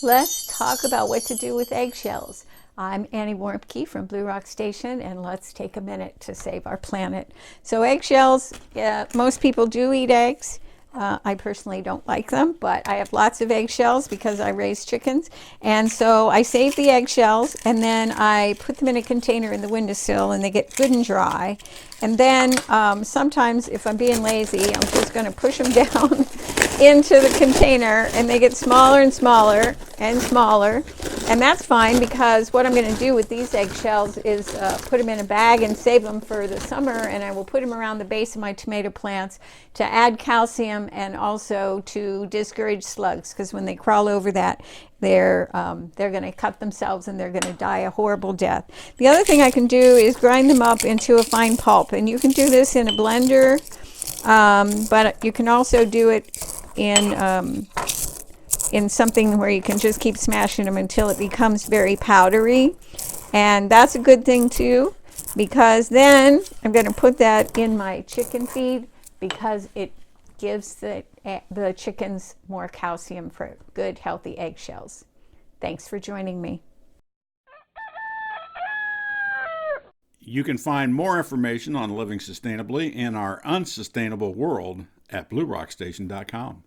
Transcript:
Let's talk about what to do with eggshells. I'm Annie Warmke from Blue Rock Station, and let's take a minute to save our planet. So eggshells, most people do eat eggs. I personally don't like them, but I have lots of eggshells because I raise chickens. And so I save the eggshells, and then I put them in a container in the windowsill, and they get good and dry. And then sometimes if I'm being lazy, I'm just going to push them down into the container, and they get smaller and smaller and smaller. And that's fine, because what I'm going to do with these eggshells is put them in a bag and save them for the summer, and I will put them around the base of my tomato plants to add calcium and also to discourage slugs, because when they crawl over that, they're going to cut themselves and they're going to die a horrible death. The other thing I can do is grind them up into a fine pulp, and you can do this in a blender, but you can also do it in something where you can just keep smashing them until it becomes very powdery. And that's a good thing too, because then I'm going to put that in my chicken feed, because it gives the chickens more calcium for good, healthy eggshells. Thanks for joining me. You can find more information on living sustainably in our unsustainable world at bluerockstation.com.